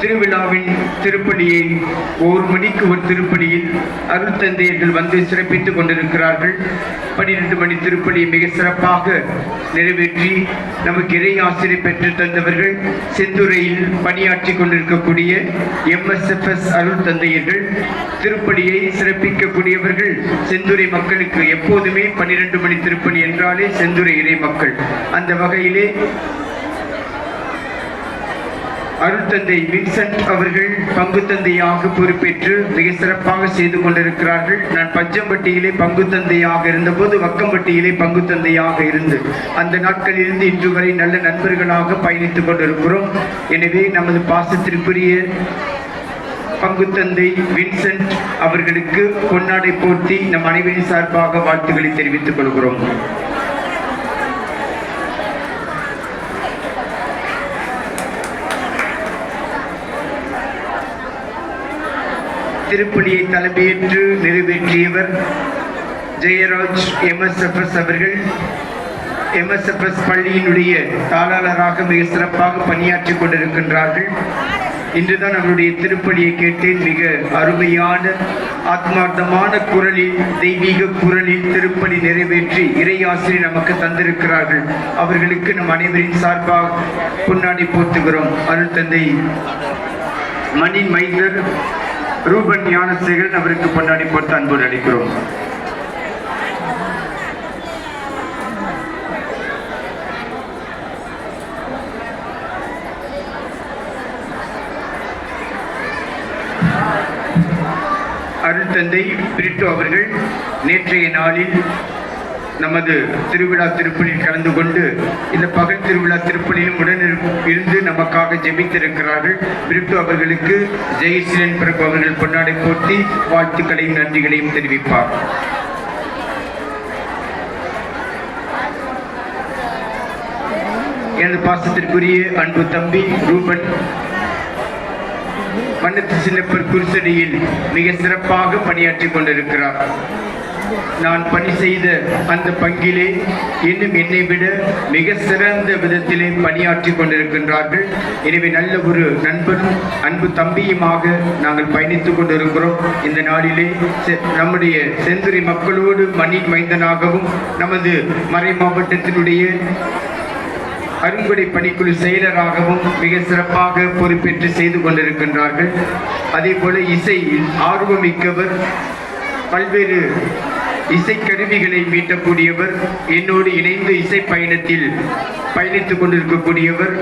திருவிழாவின் திருப்பலியை 1 மணிக்கு ஒரு திருப்பலியில் அருட்தந்தையர்கள் வந்து சிறப்பித்துக் கொண்டிருக்கிறார்கள். 12 மணி திருப்பலியை மிக சிறப்பாக நிறைவேற்றி நமக்கு இறை ஆசிரியை பெற்று தந்தவர்கள் செந்துறையில் பணியாற்றி கொண்டிருக்கக்கூடிய MSFS அருட்தந்தையர்கள். திருப்பலியை சிறப்பிக்கக்கூடியவர்கள் செந்துறை மக்களுக்கு எப்போதுமே 12 மணி திருப்பலி என்றாலே செந்துறை இறை மக்கள். அந்த வகையிலே அருட்தந்தை வின்சென்ட் அவர்கள் பங்கு தந்தையாக பொறுப்பேற்று மிக சிறப்பாக செய்து கொண்டிருக்கிறார்கள். நான் பஞ்சம்பட்டியிலே பங்கு தந்தையாக இருந்தபோது வக்கம்பட்டியிலே பங்கு தந்தையாக இருந்து அந்த நாட்களிலிருந்து இன்று வரை நல்ல நண்பர்களாக பயணித்துக் கொண்டிருக்கிறோம். எனவே நமது பாசத்திற்குரிய பங்கு தந்தை வின்சென்ட் அவர்களுக்கு பொன்னாடை போர்த்தி நம் அனைவரின் சார்பாக வாழ்த்துக்களை தெரிவித்துக் கொள்கிறோம். திருப்பலியை தலைமையேற்று நிறைவேற்றியவர் ஜெயராஜ் MSFS அவர்கள். MSFS பள்ளியினுடைய தாளாளராக மிக சிறப்பாக பணியாற்றி கொண்டிருக்கின்றார்கள். இன்றுதான் அவருடைய திருப்பலியை கேட்டேன். மிக அருமையான ஆத்மார்த்தமான குரலில், தெய்வீக குரலில் திருப்பலி நிறைவேற்றி இறை ஆசிரியர் நமக்கு தந்திருக்கிறார்கள். அவர்களுக்கு நம் அனைவரின் சார்பாக பொன்னாடி போற்றுகிறோம். அருட்தந்தை மணின் மைந்தர் ரூபன் ஞானசேகரன் அவருக்கு பொன்னாடி போட்டு அன்போடு அளிக்கிறோம். அருட்தந்தை பிரிட்டோ அவர்கள் நேற்றைய நாளில் நமது திருவிழா திருப்பலியில் கலந்து கொண்டு இந்த பகல் திருவிழா திருப்பலியிலும் உடனிருந்து நமக்காக ஜெபித்திருக்கிறார்கள். பிரிட்டோ அவர்களுக்கு ஜெயசீலன் பிரபு அவர்கள் பொன்னாடை போட்டி வாழ்த்துக்களையும் நன்றிகளையும் தெரிவிப்பார். எனது பாசத்திற்குரிய அன்பு தம்பி ரூபன் வண்ணத்து சின்னப்பர் குருசடியில் மிக சிறப்பாக பணியாற்றி கொண்டிருக்கிறார். நான் பணி செய்த அந்த பங்கிலே இன்னும் என்னை விட மிக சிறந்த விதத்திலே பணியாற்றி கொண்டிருக்கின்றார்கள். எனவே நல்ல ஒரு நண்பனும் அன்பு தம்பியுமாக நாங்கள் பயணித்துக் கொண்டிருக்கிறோம். இந்த நாளிலே நம்முடைய செந்துறை மக்களோடு மண்ணின் மைந்தனாகவும் நமது மறை மாவட்டத்தினுடைய அருங்குடை பணிக்குழு செயலராகவும் மிக சிறப்பாக பொறுப்பேற்று செய்து கொண்டிருக்கின்றார்கள். அதே போல இசை ஆர்வமிக்கவர், பல்வேறு இசைக்கருவிகளை மீட்டக்கூடியவர், என்னோடு இணைந்து இசை பயணத்தில் பயணித்துக் கொண்டிருக்கக்கூடியவர்,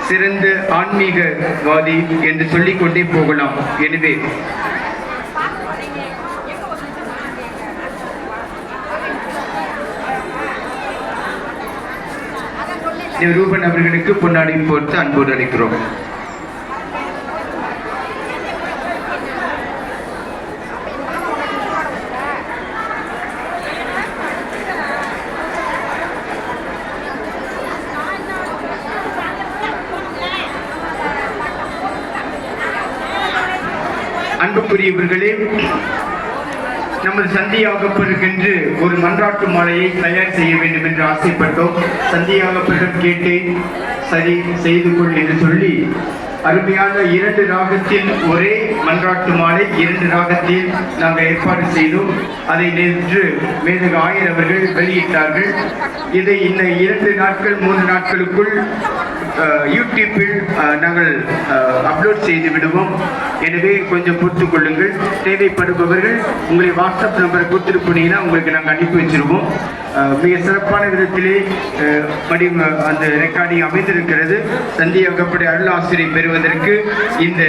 சிறந்த ஆன்மீகவாதி என்று சொல்லிக்கொண்டே போகலாம். எனவே ரூபன் அவர்களுக்கு பொன்னாடை போட்டு அன்போடு அளிக்கிறோம். அன்புக்குரியவர்களே, நமது சந்தியாகப்பருக்கு ஒரு மன்றாட்டு மாலையை தயார் செய்ய வேண்டும் என்று ஆசைப்பட்டோம். சந்தியாகப்பரிடம் கேட்டேன், சரி செய்து கொள் என்று சொல்லி அருமையான 2 ராகத்தில் ஒரே மன்றாட்டு மாலை 2 ராகத்தில் நாங்கள் ஏற்பாடு செய்தோம். அதை நேற்று மேதக ஆயர் அவர்கள் வெளியிட்டார்கள். இதை இந்த 2 நாட்கள் 3 நாட்களுக்குள் யூடியூப்பில் நாங்கள் அப்லோட் செய்து விடுவோம். எனவே கொஞ்சம் பொறுத்து கொள்ளுங்கள். தேவைப்படுபவர்கள் உங்களை வாட்ஸ்அப் நம்பரை கொடுத்துட்டு போனீங்கன்னா உங்களுக்கு நாங்கள் அனுப்பி வச்சிருவோம். மிக சிறப்பான விதத்திலே அந்த ரெக்கார்டிங் அமைந்திருக்கிறது. சந்தியாகப்படி அருள் ஆசிரியை பெறுவதற்கு இந்த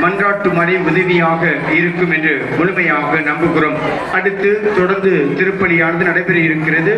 மன்றாட்டு மலை உதவியாக இருக்கும் என்று முழுமையாக நம்புகிறோம். அடுத்து தொடர்ந்து திருப்பலியானது நடைபெற இருக்கிறது.